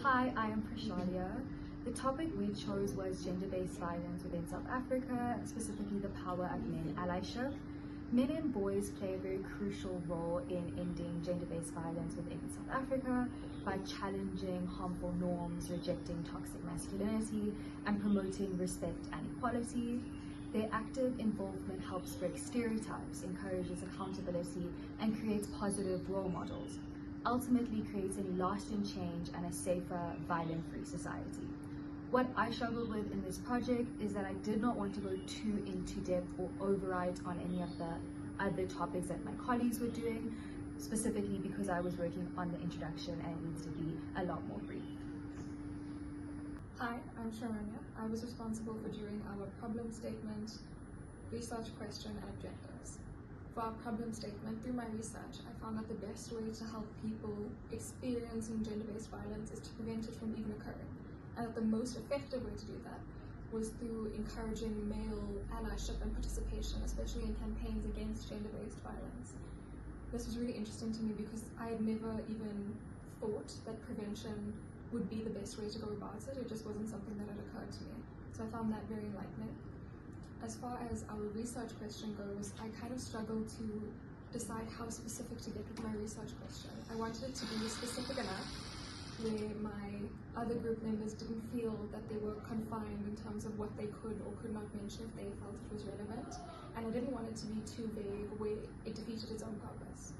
Hi, I am Preshalia. The topic we chose was gender-based violence within South Africa, specifically the Power at Men Allyship. Men and boys play a very crucial role in ending gender-based violence within South Africa by challenging harmful norms, rejecting toxic masculinity, and promoting respect and equality. Their active involvement helps break stereotypes, encourages accountability, and creates positive role models, ultimately creating lasting change and a safer, violent-free society. What I struggled with in this project is that I did not want to go too into depth or override on any of the other topics that my colleagues were doing, specifically because I was working on the introduction and it needs to be a lot more brief. Hi, I'm Sharanya. I was responsible for doing our problem statement, research question, and objectives. For our problem statement, through my research, I found that the best way to help people experiencing gender-based violence is to prevent it from even occurring, and that the most effective way to do that was through encouraging male allyship and participation, especially in campaigns against gender-based violence. This was really interesting to me because I had never even thought that prevention would be the best way to go about it. It just wasn't something that had occurred to me. So I found that very enlightening. As far as our research question goes, I kind of struggled to decide how specific to get with my research question. I wanted it to be specific enough where my other group members didn't feel that they were confined in terms of what they could or could not mention if they felt it was relevant. And I didn't want it to be too vague where it defeated its own purpose.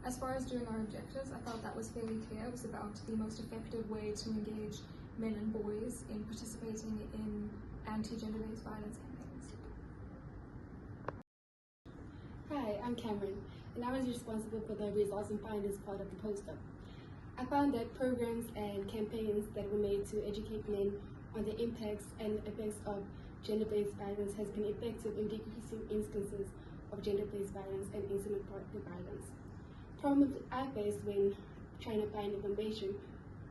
As far as doing our objectives, I thought that was fairly clear. It was about the most effective way to engage men and boys in participating in anti-gender-based violence campaigns. Hi, I'm Camryn, and I was responsible for the results and findings part of the poster. I found that programs and campaigns that were made to educate men on the impacts and effects of gender-based violence has been effective in decreasing instances of gender-based violence and intimate partner violence. Problem I faced when trying to find information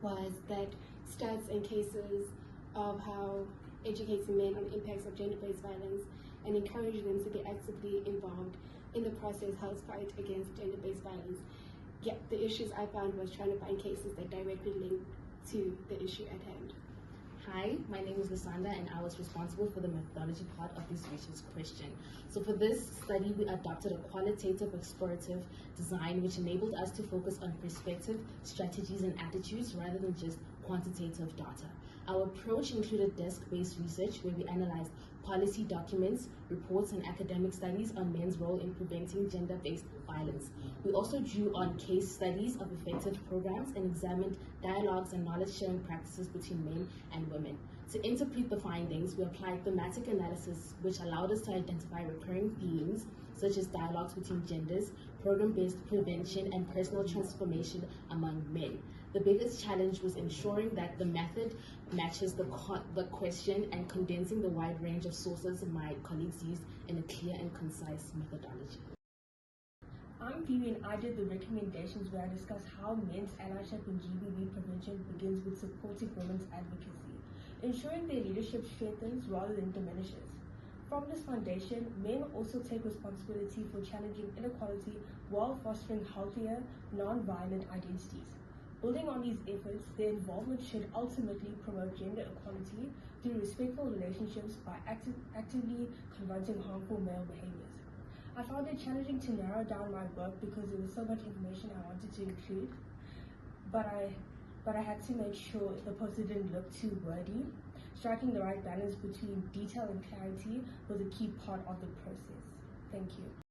was that stats and cases of how educating men on the impacts of gender-based violence and encouraging them to be actively involved in the process helps fight against gender-based violence. Yet the issues I found was trying to find cases that directly link to the issue at hand. Hi, my name is Lysanda and I was responsible for the methodology part of this research question. So for this study, we adopted a qualitative explorative design which enabled us to focus on perspective, strategies, and attitudes rather than just quantitative data. Our approach included desk-based research where we analyzed policy documents, reports, and academic studies on men's role in preventing gender-based violence. We also drew on case studies of effective programs and examined dialogues and knowledge-sharing practices between men and women. To interpret the findings, we applied thematic analysis, which allowed us to identify recurring themes, such as dialogues between genders, program-based prevention, and personal transformation among men. The biggest challenge was ensuring that the method matches the question and condensing the wide range of sources my colleagues used in a clear and concise methodology. I'm Phoebe and I did the recommendations where I discussed how men's allyship in GBV prevention begins with supporting women's advocacy, ensuring their leadership strengthens rather than diminishes. From this foundation, men also take responsibility for challenging inequality while fostering healthier, non-violent identities. Building on these efforts, their involvement should ultimately promote gender equality through respectful relationships by actively confronting harmful male behaviors. I found it challenging to narrow down my work because there was so much information I wanted to include, but I had to make sure the poster didn't look too wordy. Striking the right balance between detail and clarity was a key part of the process. Thank you.